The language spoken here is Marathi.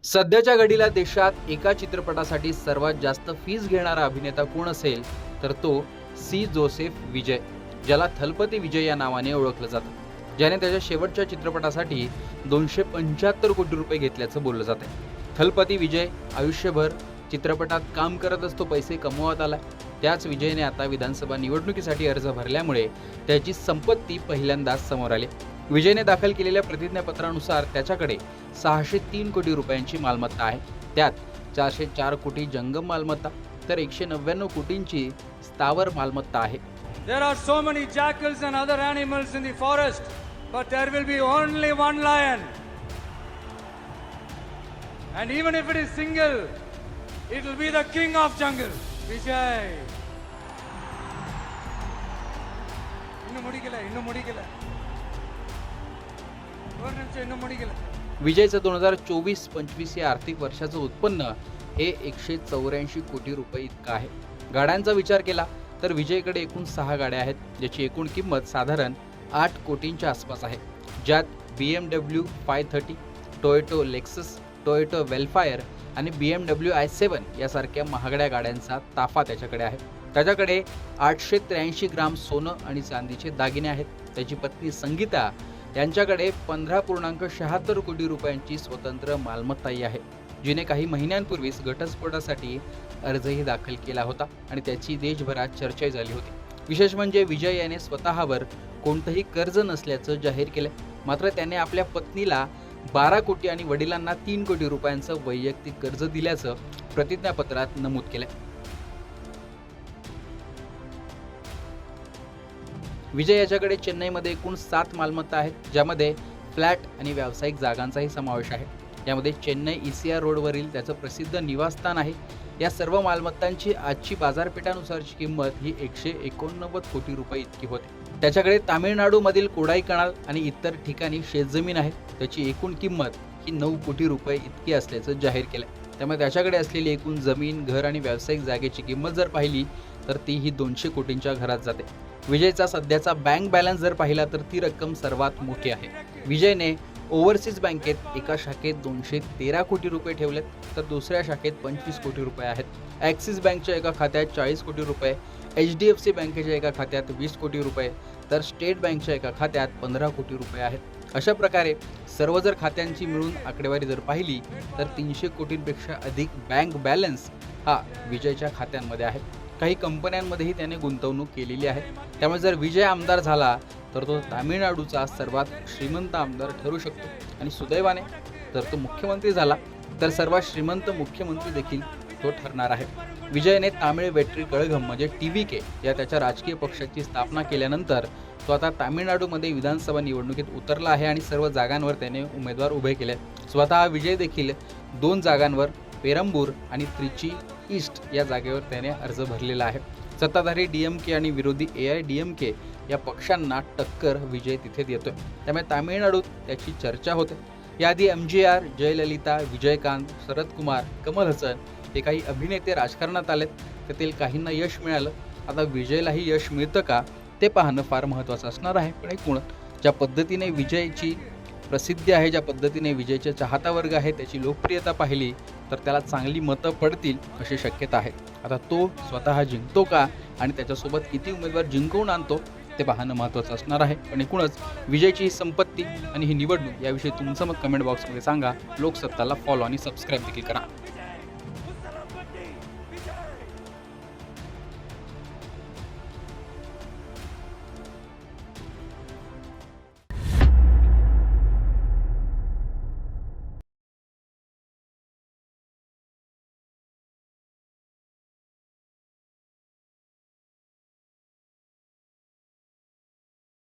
सध्याच्या घडीला देशात एका चित्रपटासाठी सर्वात जास्त फीस घेणारा अभिनेता कोण असेल तर तो सी जोसेफ विजय, ज्याला थलपती विजय या नावाने ओळखलं जातं, ज्याने त्याच्या शेवटच्या चित्रपटासाठी 275 कोटी रुपये घेतल्याचं बोललं जातं. थलपती विजय आयुष्यभर चित्रपटात काम करत असतो, पैसे कमवत आलाय. त्याच विजयने आता विधानसभा निवडणुकीसाठी अर्ज भरल्यामुळे त्याची संपत्ती पहिल्यांदाच समोर आली. विजयने दाखल केलेल्या प्रतिज्ञापत्रानुसार त्याच्याकडे 603 कोटी रुपयांची मालमत्ता आहे. त्यात 404 कोटी जंगम मालमत्ता तर 199 कोटींची स्थावर मालमत्ता आहे. There are so many jackals and other animals in the forest, but there will be only one lion. And even if it is single, it will be the king of jungle. Vijay. இன்னும் முடிக்கல. विजयचं 2024-25 या आर्थिक वर्षाचं उत्पन्न हे 184 कोटी रुपये इतकं आहे. गाड्यांचा विचार केला तर विजयकडे एकूण 6 गाड्या आहेत, ज्याची एकूण किंमत साधारण 8 कोटींच्या आसपास आहे. ज्यात BMW 530, Toyota Lexus, Toyota Vellfire आणि BMW i7 यासारख्या महागड्या गाड्यांचा ताफा त्याच्याकडे आहे. त्याच्याकडे 883 ग्राम सोनं आणि चांदीचे दागिने आहेत. त्याची पत्नी संगीता यांच्याकडे 15.76 कोटी रुपयांची स्वतंत्र मालमत्ताही आहे, जिने काही महिन्यांपूर्वीच घटस्फोटासाठी अर्जही दाखल केला होता आणि त्याची देशभरात चर्चा झाली होती. विशेष म्हणजे विजय याने स्वतःवर कोणतंही कर्ज नसल्याचं जाहीर केलं. मात्र त्याने आपल्या पत्नीला 12 कोटी आणि वडिलांना 3 कोटी रुपयांचं वैयक्तिक कर्ज दिल्याचं प्रतिज्ञापत्रात नमूद केलंय. विजय याच्याकडे चेन्नईमध्ये एकूण 7 मालमत्ता आहेत, ज्यामध्ये फ्लॅट आणि व्यावसायिक जागांचाही समावेश आहे. यामध्ये चेन्नई ECR रोडवरील त्याचं प्रसिद्ध निवासस्थान आहे. या सर्व मालमत्तांची आजची बाजारपेठानुसारची किंमत ही 189 कोटी रुपये इतकी होते. त्याच्याकडे तामिळनाडूमधील कोडाईकनाल आणि इतर ठिकाणी शेतजमीन आहे. त्याची एकूण किंमत ही 9 कोटी रुपये इतकी असल्याचं जाहीर केलंय. त्यामुळे त्याच्याकडे असलेली एकूण जमीन, घर आणि व्यावसायिक जागेची किंमत जर पाहिली तर ती ही 200 कोटींच्या घरात जाते. विजयचा सध्याचा बँक बॅलन्स जर पाहिला तर ती रक्कम सर्वात मोठी आहे. विजयने ओव्हरसीज बँकेत एका शाखेत 213 कोटी रुपये ठेवलेत, तर दुसऱ्या शाखेत 25 कोटी रुपये आहेत. ॲक्सिस बँकच्या एका खात्यात 40 कोटी रुपये, HDFC बँकेच्या एका खात्यात 20 कोटी रुपये, तर स्टेट बँकच्या एका खात्यात 15 कोटी रुपये आहेत. अशा प्रकारे सर्व जर खात्यांची मिळून आकडेवारी जर पाहिली तर 300 कोटींपेक्षा अधिक बँक बॅलन्स हा विजयच्या खात्यांमध्ये आहे. काही कंपन्यांमध्येही त्याने गुंतवणूक केलेली आहे. त्यामुळे जर विजय आमदार झाला तर तो तामिळनाडूचा सर्वात श्रीमंत आमदार ठरू शकतो आणि सुदैवाने जर तो मुख्यमंत्री झाला तर सर्वात श्रीमंत मुख्यमंत्री देखील तो ठरणार आहे. विजयने तामिळ वेट्री कळघम म्हणजे TVK या त्याच्या राजकीय पक्षाची स्थापना केल्यानंतर तो आता तामिळनाडूमध्ये विधानसभा निवडणुकीत उतरला आहे आणि सर्व जागांवर त्याने उमेदवार उभे केले. स्वतः विजय देखील 2 जागांवर पेरंबूर आणि त्रिची ईस्ट या जागेवर त्याने अर्ज भरलेला आहे. सत्ताधारी DMK आणि विरोधी AIADMK या पक्षांना टक्कर विजय तिथे देतोय. त्यामुळे तामिळनाडूत त्याची चर्चा होते. याआधी MGR, जयललिता, विजयकांत, शरद कुमार, कमल हसन हे काही अभिनेते राजकारणात आलेत. त्यातील काहींना यश मिळालं. आता विजयलाही यश मिळतं का ते पाहणं फार महत्त्वाचं असणार आहे. पण एकूण ज्या पद्धतीने विजयची प्रसिद्धी आहे, ज्या पद्धतीने विजयचा चाहता वर्ग आहे, त्याची लोकप्रियता पाहिली तर त्याला चांगली मतं पडतील अशी शक्यता आहे. आता तो स्वतः जिंकतो का आणि त्याच्यासोबत किती उमेदवार जिंकवून आणतो ते पाहणं महत्त्वाचं असणार आहे. पण एकूणच विजयची ही संपत्ती आणि ही निवडणूक याविषयी तुमचं मत कमेंट बॉक्समध्ये सांगा. लोकसत्ताला फॉलो आणि सबस्क्राईब देखील करा.